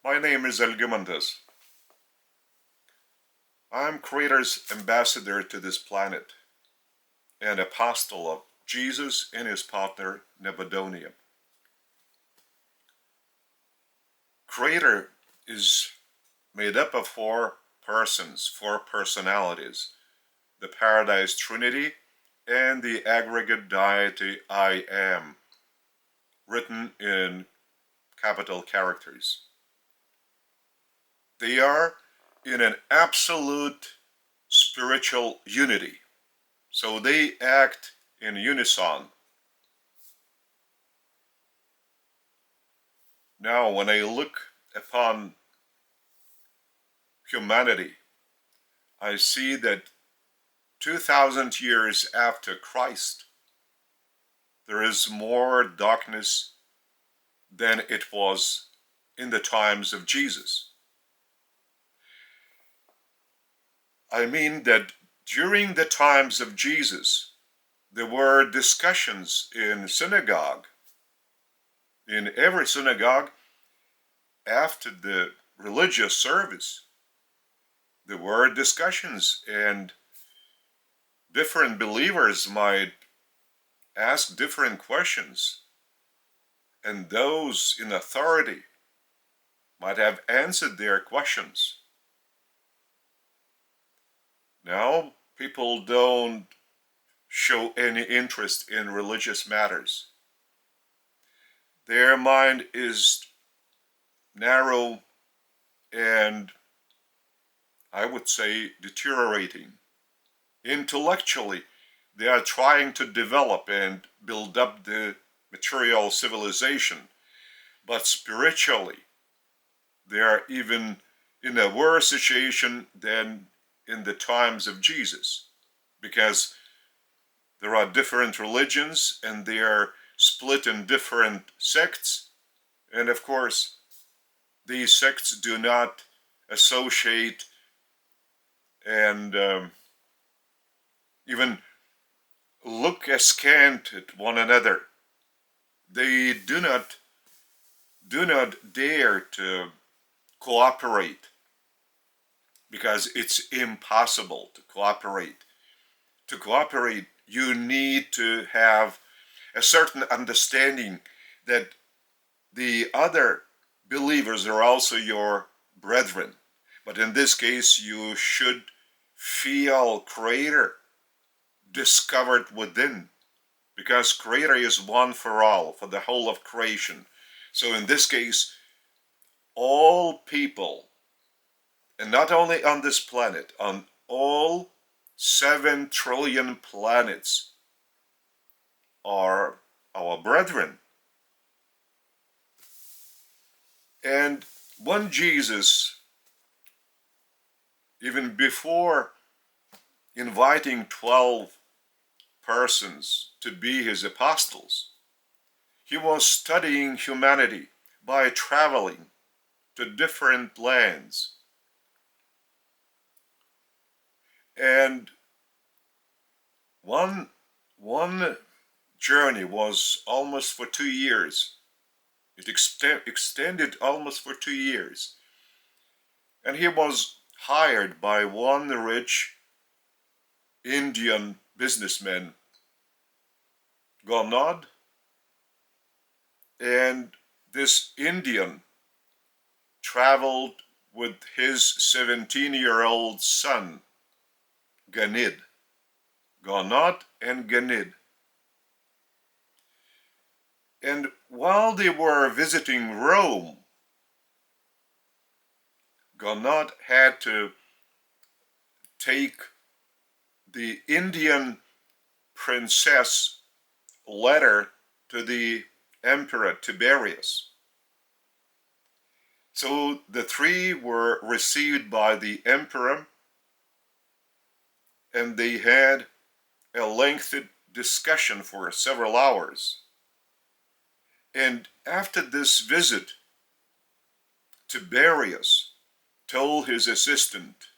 My name is Algimantas. I'm Creator's ambassador to this planet and apostle of Jesus and his partner Nebuchadnezzar. Creator is made up of four persons, four personalities: the Paradise Trinity and the Aggregate Deity I Am, written in capital characters. They are in an absolute spiritual unity, so they act in unison. Now, when I look upon humanity, I see that 2,000 years after Christ, there is more darkness than it was in the times of Jesus. I mean that during the times of Jesus, there were discussions in synagogue. In every synagogue, after the religious service, there were discussions, and different believers might ask different questions, and those in authority might have answered their questions. Now, people don't show any interest in religious matters. Their mind is narrow and, I would say, deteriorating. Intellectually, they are trying to develop and build up the material civilization, but spiritually, they are even in a worse situation than in the times of Jesus, because there are different religions and they are split in different sects, and of course these sects do not associate and even look askant at one another. They do not dare to cooperate, because it's impossible to cooperate. To cooperate, you need to have a certain understanding that the other believers are also your brethren. But in this case, you should feel Creator discovered within, because Creator is one for all, for the whole of creation. So in this case, all people, and not only on this planet, on all 7 trillion planets, are our brethren. And when Jesus, even before inviting 12 persons to be his apostles, he was studying humanity by traveling to different lands. And one journey was almost for 2 years. It extended almost for 2 years. And he was hired by one rich Indian businessman, Gonod, and this Indian traveled with his 17-year-old son, Ganid. Gonod and Ganid. And while they were visiting Rome, Gonod had to take the Indian princess letter to the Emperor Tiberius. So the three were received by the emperor, and they had a lengthy discussion for several hours. And after this visit, Tiberius told his assistant,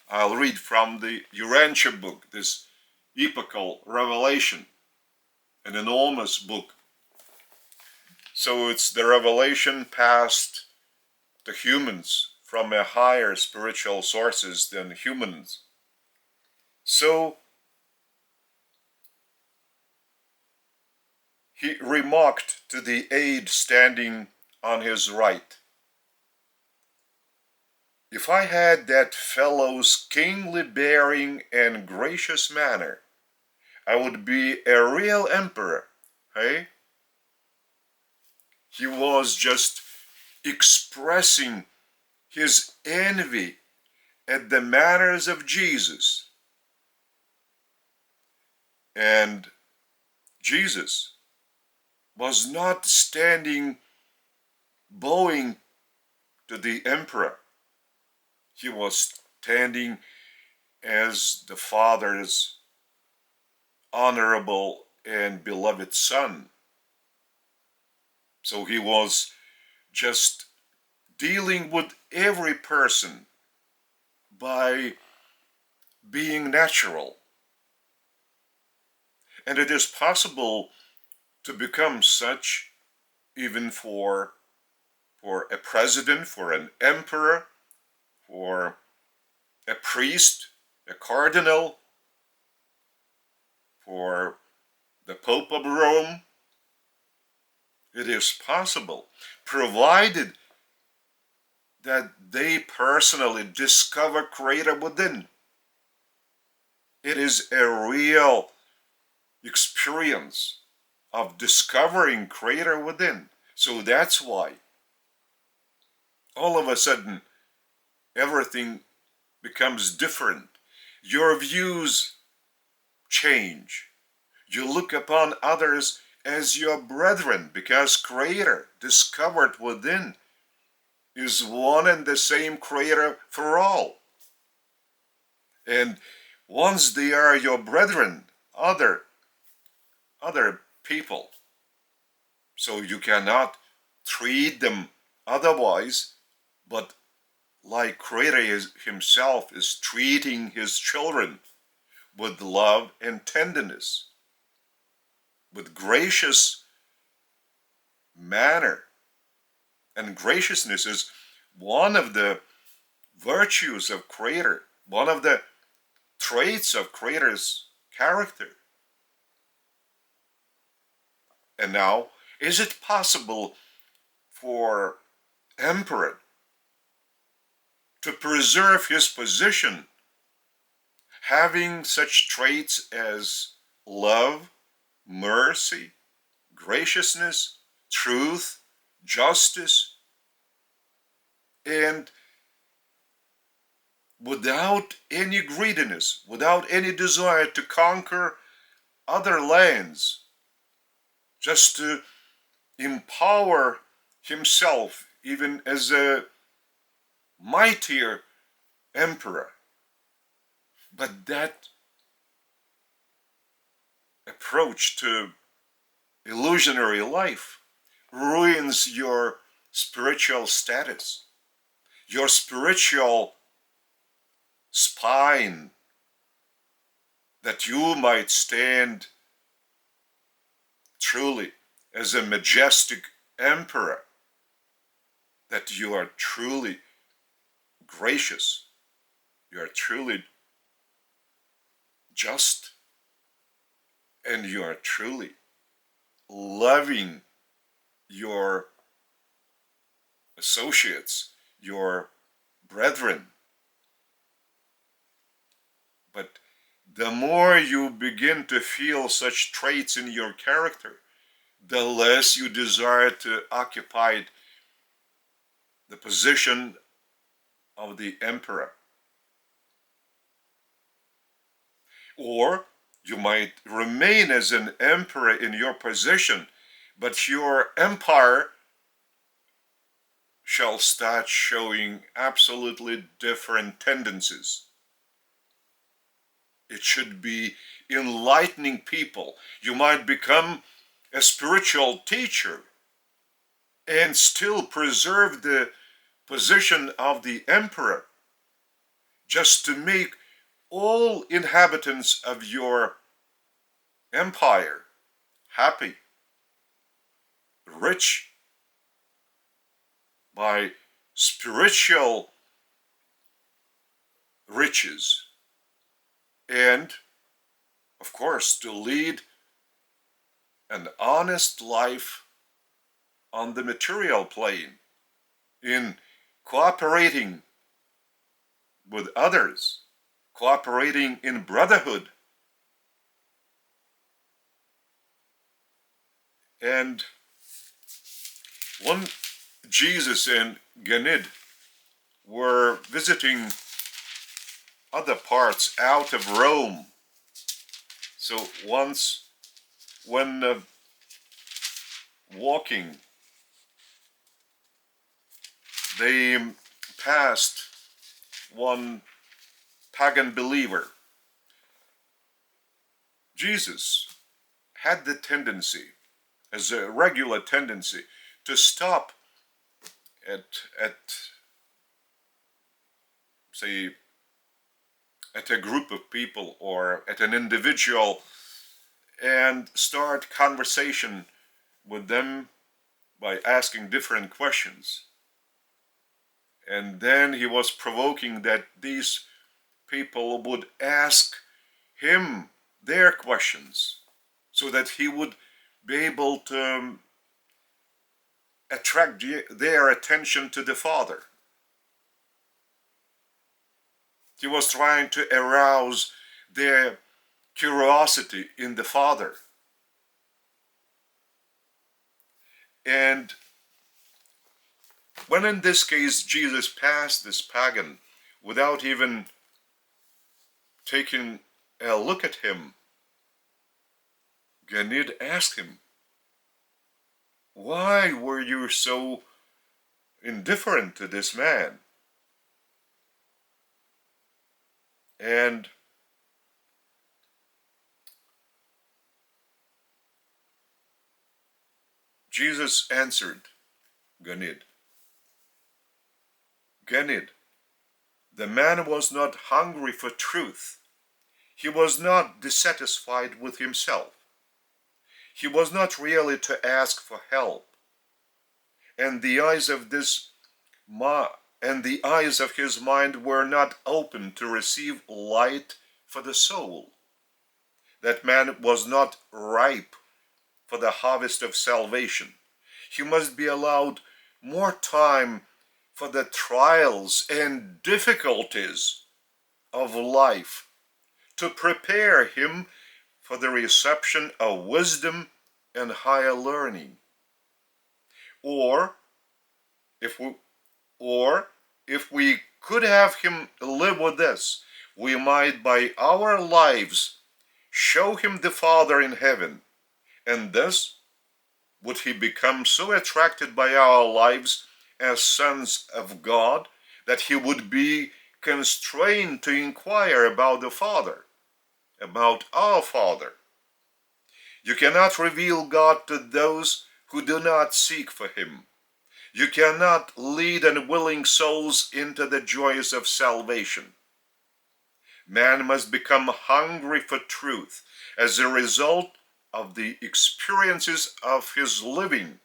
I'll read from the Urantia book, this epochal revelation, an enormous book. So it's the revelation past the humans from a higher spiritual sources than humans. So he remarked to the aide standing on his right, "If I had that fellow's kingly bearing and gracious manner, I would be a real emperor." Hey? He was just expressing his envy at the manners of Jesus. And Jesus was not standing bowing to the emperor. He was standing as the Father's honorable and beloved Son. So he was just dealing with every person by being natural. And it is possible to become such even for a president, for an emperor, for a priest, a cardinal, for the Pope of Rome. It is possible, provided that they personally discover Creator within. It is a real experience of discovering Creator within. So that's why all of a sudden everything becomes different. Your views change. You look upon others as your brethren because Creator discovered within is one and the same Creator for all. And once they are your brethren, other people, so you cannot treat them otherwise, but like Creator himself is treating his children with love and tenderness, with gracious manner. And graciousness is one of the virtues of Creator, one of the traits of Creator's character. And now, is it possible for Emperor to preserve his position having such traits as love, mercy, graciousness, truth, justice, and without any greediness, without any desire to conquer other lands, just to empower himself even as a mightier emperor? But that approach to illusionary life ruins your spiritual status, your spiritual spine, that you might stand truly as a majestic emperor, that you are truly gracious, you are truly just, and you are truly loving your associates, your brethren. But the more you begin to feel such traits in your character, the less you desire to occupy the position of the emperor. Or you might remain as an emperor in your position, but your empire shall start showing absolutely different tendencies. It should be enlightening people. You might become a spiritual teacher and still preserve the position of the emperor, just to make all inhabitants of your empire happy, rich, by spiritual riches, and of course to lead an honest life on the material plane, in cooperating with others, cooperating in brotherhood. And when Jesus and Ganid were visiting other parts out of Rome, so once when walking, they passed one pagan believer. Jesus had the tendency, as a regular tendency, to stop at say, at a group of people or at an individual and start conversation with them by asking different questions. And then he was provoking that these people would ask him their questions so that he would be able to attract their attention to the Father. He was trying to arouse their curiosity in the Father. And when in this case Jesus passed this pagan without even taking a look at him, Ganid asked him, "Why were you so indifferent to this man?" And Jesus answered Ganid, "Ganid, the man was not hungry for truth. He was not dissatisfied with himself. He was not really to ask for help. And the eyes of his mind were not open to receive light for the soul. That man was not ripe for the harvest of salvation. He must be allowed more time for the trials and difficulties of life to prepare him for the reception of wisdom and higher learning. Or if we could have him live with this, we might by our lives show him the Father in heaven, and thus would he become so attracted by our lives as sons of God that he would be constrained to inquire about the Father, about our Father. You cannot reveal God to those who do not seek for him. You cannot lead unwilling souls into the joys of salvation. Man must become hungry for truth as a result of the experiences of his living,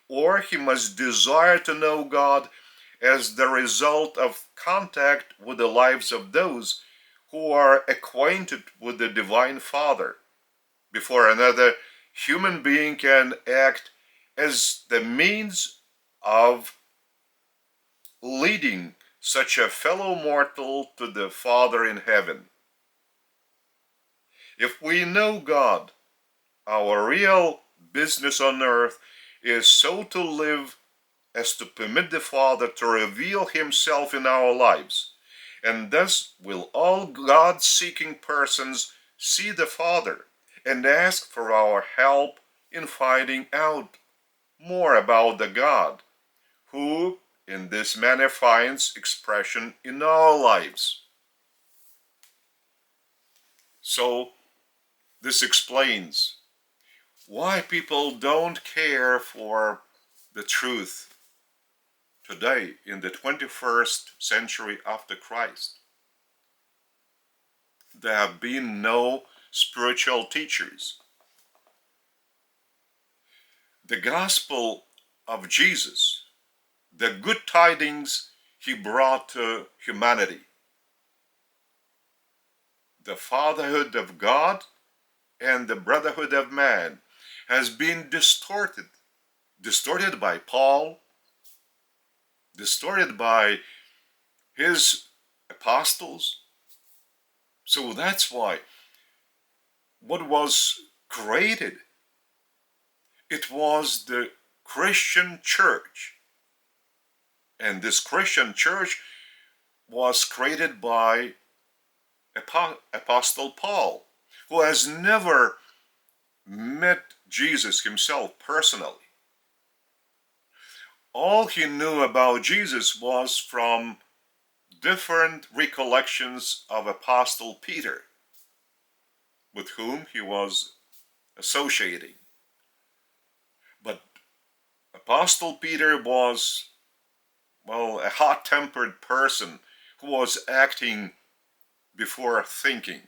or he must desire to know God as the result of contact with the lives of those who are acquainted with the Divine Father, before another human being can act as the means of leading such a fellow mortal to the Father in heaven. If we know God, our real business on earth is so to live as to permit the Father to reveal himself in our lives, and thus will all God-seeking persons see the Father and ask for our help in finding out more about the God who in this manner finds expression in our lives. So this explains why people don't care for the truth today in the 21st century after Christ. There have been no spiritual teachers. The gospel of Jesus the good tidings he brought to humanity. The fatherhood of God and the brotherhood of man has been distorted by Paul, distorted by his apostles. So that's why what was created, it was the Christian church. And this Christian church was created by Apostle Paul, who has never met Jesus himself personally. All he knew about Jesus was from different recollections of Apostle Peter, with whom he was associating. But Apostle Peter was, well, a hot-tempered person who was acting before thinking.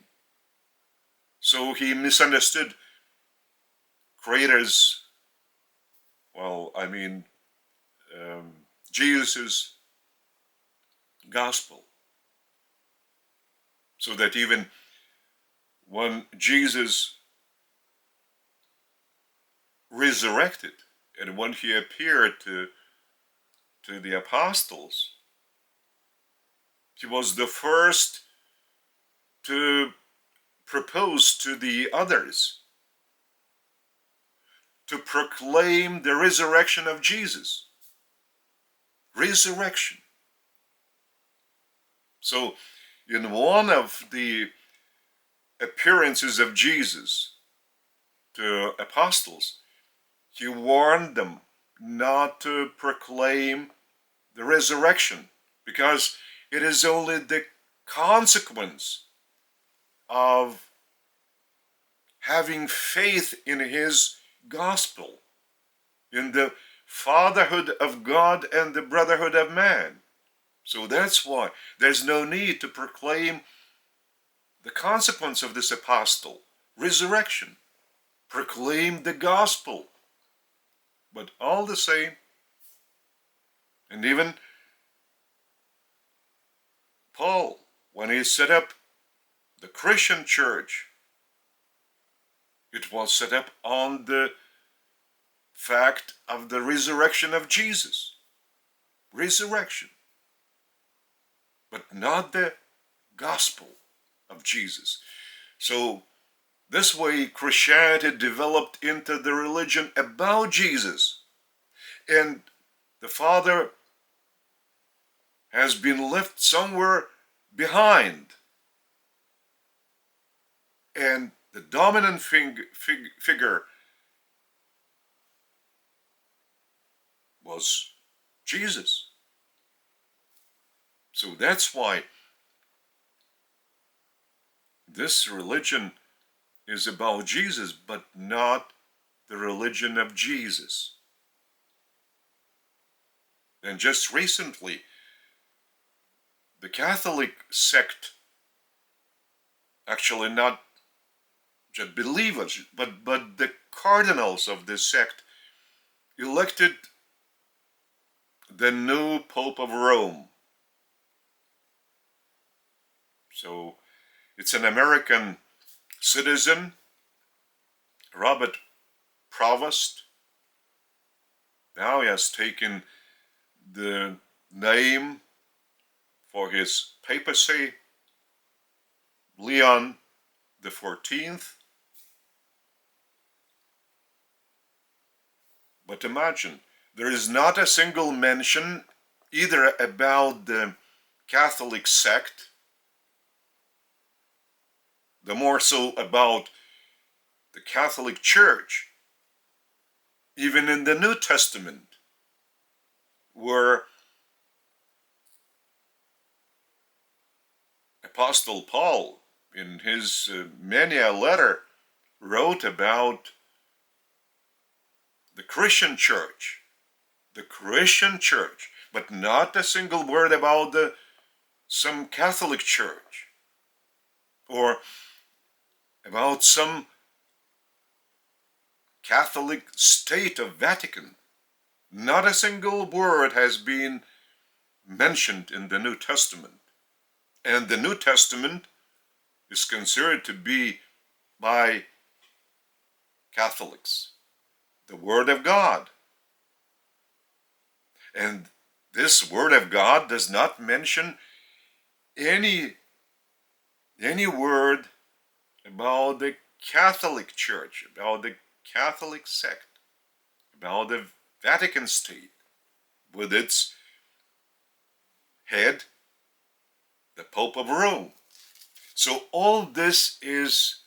So he misunderstood Creator's, Jesus' gospel. So that even when Jesus resurrected and when he appeared to the apostles, he was the first to propose to the others to proclaim the resurrection of Jesus. Resurrection. So, in one of the appearances of Jesus to apostles, he warned them not to proclaim the resurrection, because it is only the consequence of having faith in his gospel, in the fatherhood of God and the brotherhood of man. So that's why there's no need to proclaim the consequence of this apostle, resurrection. Proclaim the gospel. But all the same, and even Paul, when he set up the Christian church, it was set up on the fact of the resurrection of Jesus. Resurrection. But not the gospel of Jesus. So this way Christianity developed into the religion about Jesus. And the Father has been left somewhere behind. And the dominant figure was Jesus. So that's why this religion is about Jesus, but not the religion of Jesus. And just recently, the Catholic sect, actually not just believers, but the cardinals of this sect, elected the new Pope of Rome. So it's an American citizen, Robert Provost. Now he has taken the name for his papacy, Leon the 14th. But imagine, there is not a single mention either about the Catholic sect, the more so about the Catholic Church, even in the New Testament, where Apostle Paul, in his many a letter, wrote about the Christian church, but not a single word about some Catholic church, or about some Catholic state of Vatican. Not a single word has been mentioned in the New Testament. And the New Testament is considered to be by Catholics the Word of God. And this Word of God does not mention any word about the Catholic Church, about the Catholic sect, about the Vatican State with its head, the Pope of Rome. So all this is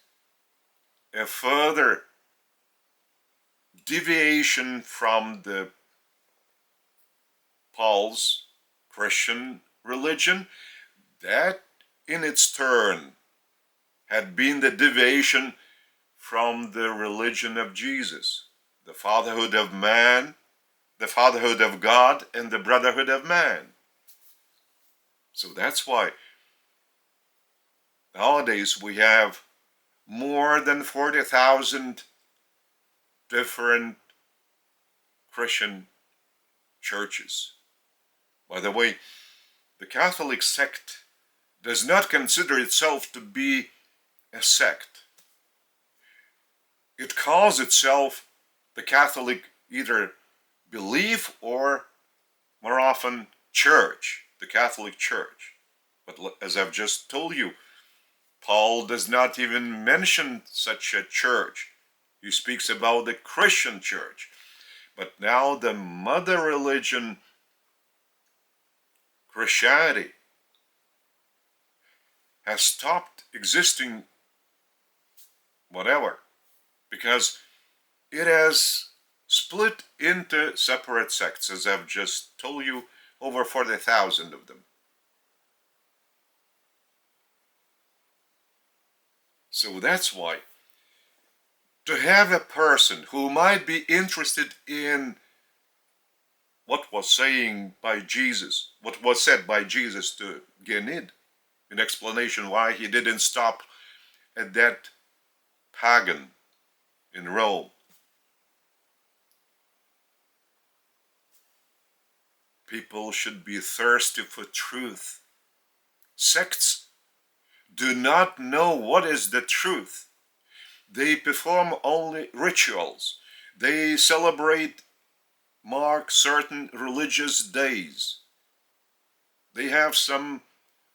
a further deviation from the Paul's Christian religion that in its turn had been the deviation from the religion of Jesus, the fatherhood of man, the fatherhood of God, and the brotherhood of man. So that's why nowadays we have more than 40,000 different Christian churches. By the way, the Catholic sect does not consider itself to be a sect. It calls itself the Catholic either belief or more often church, the Catholic Church. But as I've just told you, Paul does not even mention such a church. He speaks about the Christian church. But now the mother religion, Christianity, has stopped existing, whatever, because it has split into separate sects, as I've just told you, over 40,000 of them. So that's why to have a person who might be interested in what was said by Jesus to Genid, an explanation why he didn't stop at that pagan in Rome. People should be thirsty for truth. Sects do not know what is the truth. They perform only rituals. They mark certain religious days. They have some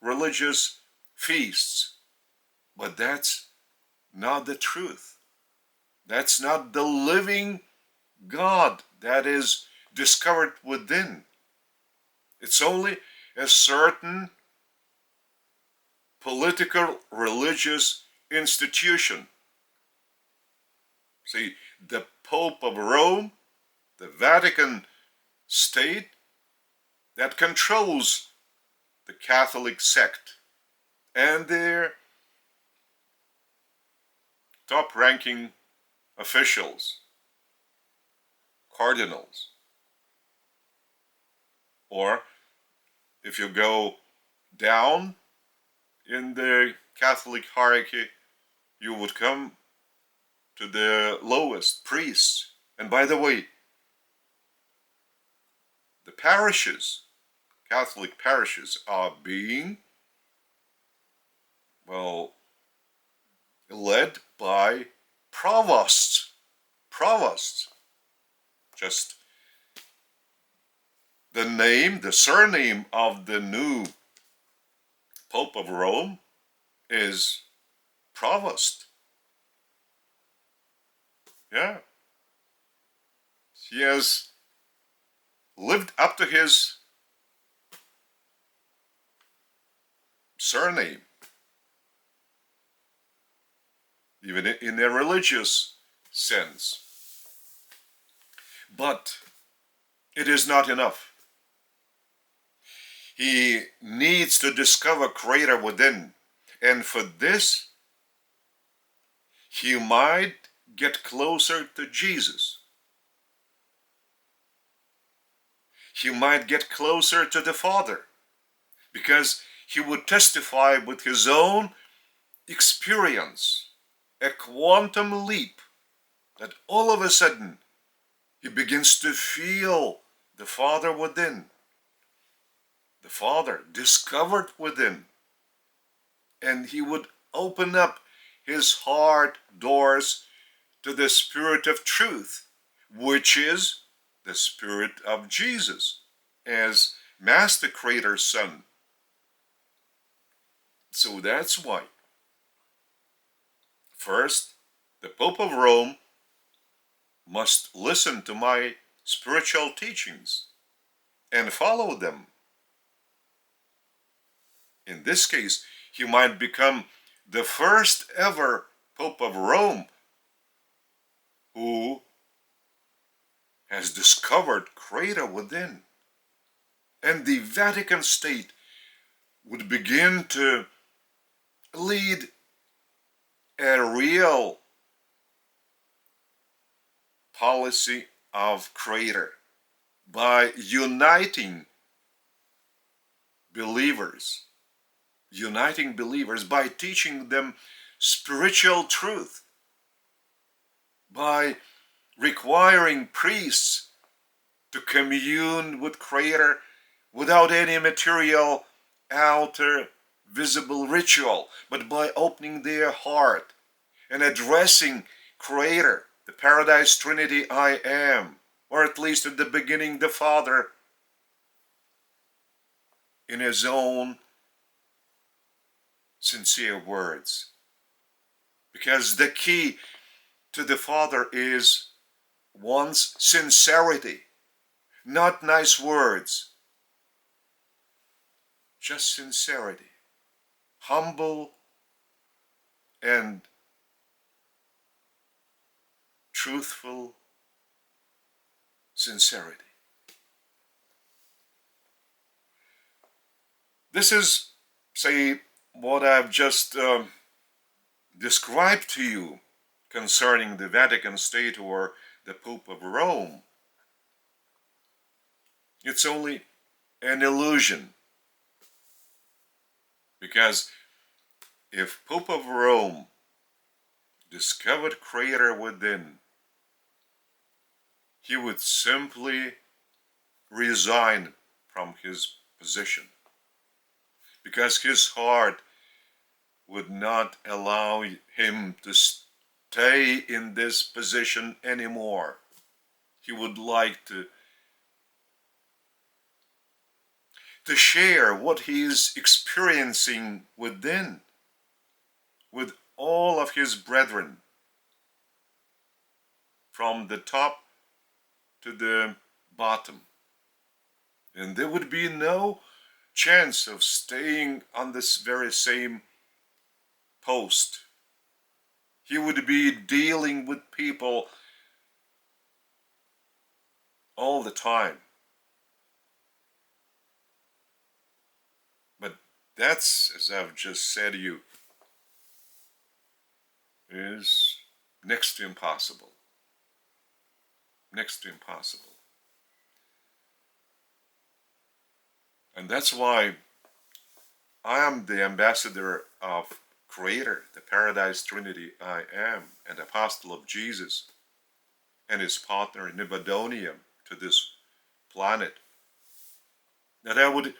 religious feasts. But that's not the truth. That's not the living God that is discovered within. It's only a certain political religious institution. See, the Pope of Rome, the Vatican State, that controls the Catholic sect and their top-ranking officials, cardinals. Or if you go down in the Catholic hierarchy, you would come to the lowest priests. And by the way, the parishes, Catholic parishes, are being, led by provosts. Just the surname of the new Pope of Rome is Provost. Yeah. He has lived up to his surname, even in a religious sense. But it is not enough. He needs to discover Creator within. And for this, he might get closer to Jesus. He might get closer to the Father, because he would testify with his own experience, a quantum leap, that all of a sudden he begins to feel the Father within, the Father discovered within, and he would open up his heart doors to the Spirit of truth, which is the Spirit of Jesus as Master Creator's Son. So that's why, first, the Pope of Rome must listen to my spiritual teachings and follow them. In this case, he might become the first ever Pope of Rome who has discovered Creator within. And the Vatican State would begin to lead a real policy of Creator by uniting believers by teaching them spiritual truth, by requiring priests to commune with Creator without any material outer visible ritual, but by opening their heart and addressing Creator, the Paradise Trinity I am, or at least at the beginning the Father, in his own sincere words. Because the key to the Father is one's sincerity, not nice words, just sincerity, humble and truthful sincerity. This is, say, what I've just described to you concerning the Vatican State or the Pope of Rome. It's only an illusion, because if Pope of Rome discovered Creator within, he would simply resign from his position, because his heart would not allow him to stay in this position anymore. He would like to share what he is experiencing within with all of his brethren, from the top to the bottom. And there would be no chance of staying on this very same post. He would be dealing with people all the time. But that's, as I've just said to you, is next to impossible. Next to impossible. And that's why I am the ambassador of Creator, the Paradise Trinity I am, and apostle of Jesus and his partner Nibadonium to this planet, that I would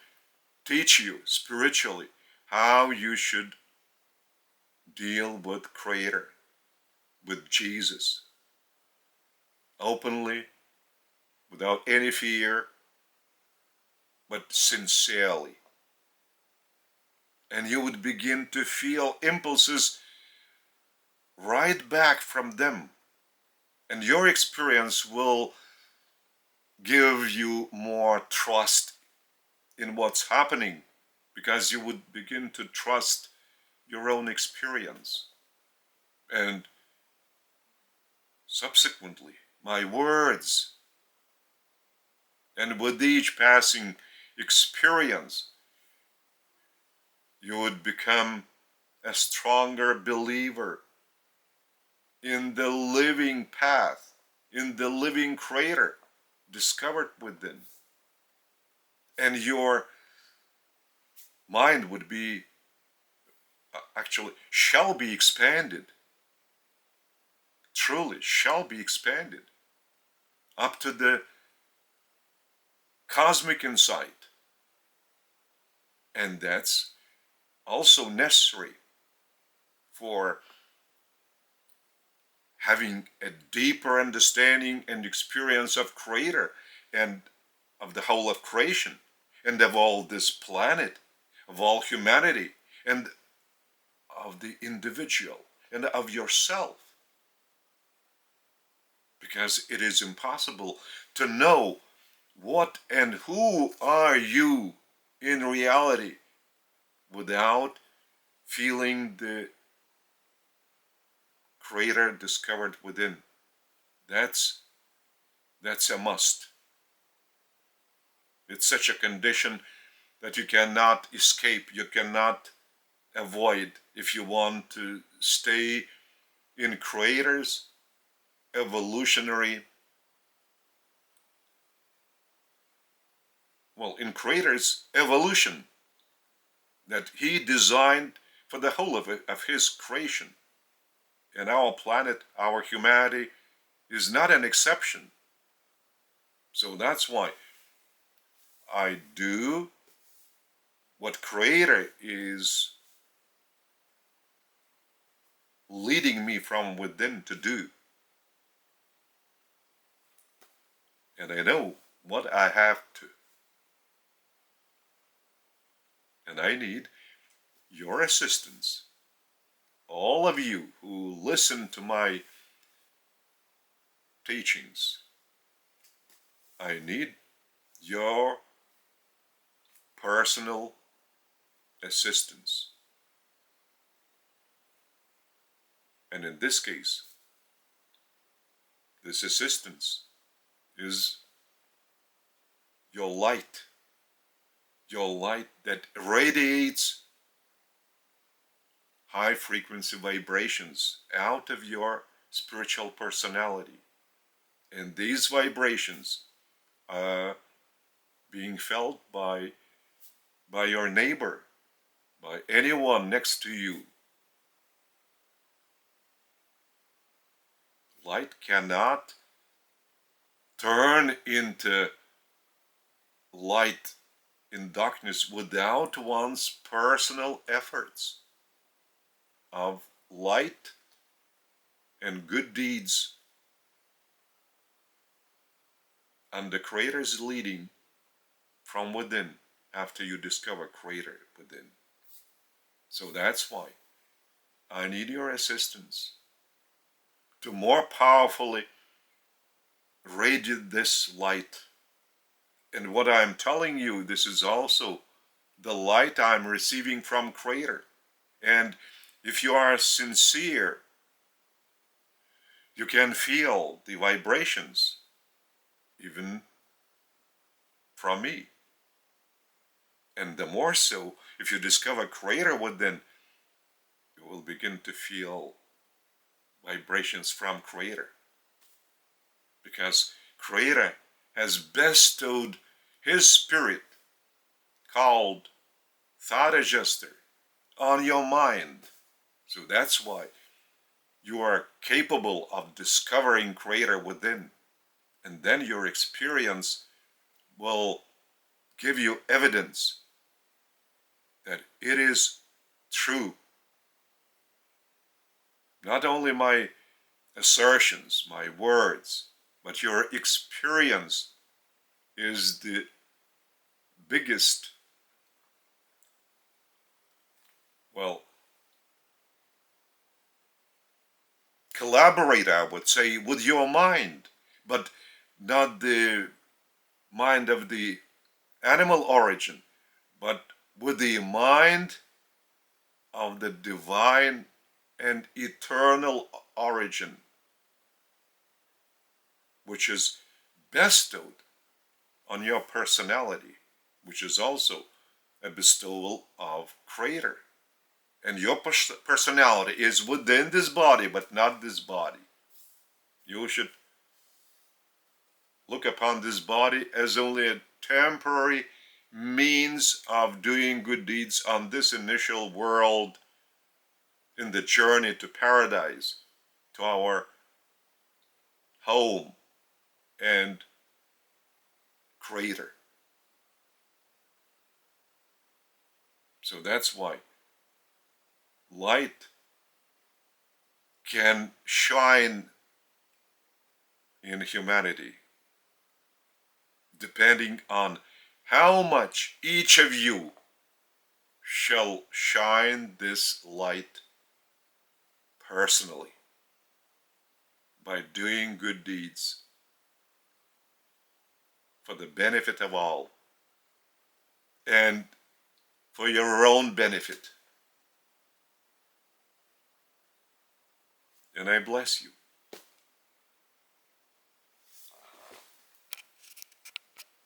teach you spiritually how you should deal with Creator, with Jesus, openly, without any fear, but sincerely. And you would begin to feel impulses right back from them. And your experience will give you more trust in what's happening, because you would begin to trust your own experience. And subsequently, my words. And with each passing experience, you would become a stronger believer in the living path, in the living Creator discovered within. And your mind would be, actually, shall be expanded. Truly, shall be expanded up to the cosmic insight. And that's also necessary for having a deeper understanding and experience of Creator and of the whole of creation and of all this planet, of all humanity, and of the individual and of yourself. Because it is impossible to know what and who are you in reality without feeling the Creator discovered within. That's a must. It's such a condition that you cannot escape, you cannot avoid if you want to stay in Creator's evolutionary, in Creator's evolution that He designed for the whole of His creation. And our planet, our humanity, is not an exception. So that's why I do what Creator is leading me from within to do. And I know what I have to. And I need your assistance. All of you who listen to my teachings, I need your personal assistance. And in this case, this assistance is your light that radiates high frequency vibrations out of your spiritual personality. And these vibrations are being felt by your neighbor, by anyone next to you. Light cannot turn into light in darkness without one's personal efforts of light and good deeds under Creator's leading from within after you discover Creator within. So that's why I need your assistance to more powerfully radiate this light. And what I'm telling you, this is also the light I'm receiving from Creator. And if you are sincere, you can feel the vibrations even from me. And the more so, if you discover Creator within, you will begin to feel vibrations from Creator. Because Creator has bestowed His Spirit, called Thought Adjuster, on your mind. So that's why you are capable of discovering Creator within. And then your experience will give you evidence that it is true. Not only my assertions, my words, but your experience is the biggest, collaborate, I would say, with your mind, but not the mind of the animal origin, but with the mind of the divine and eternal origin, which is bestowed on your personality, which is also a bestowal of Creator. And your personality is within this body, but not this body. You should look upon this body as only a temporary means of doing good deeds on this initial world in the journey to paradise, to our home, and creator. So that's why light can shine in humanity depending on how much each of you shall shine this light personally by doing good deeds for the benefit of all and for your own benefit. And I bless you.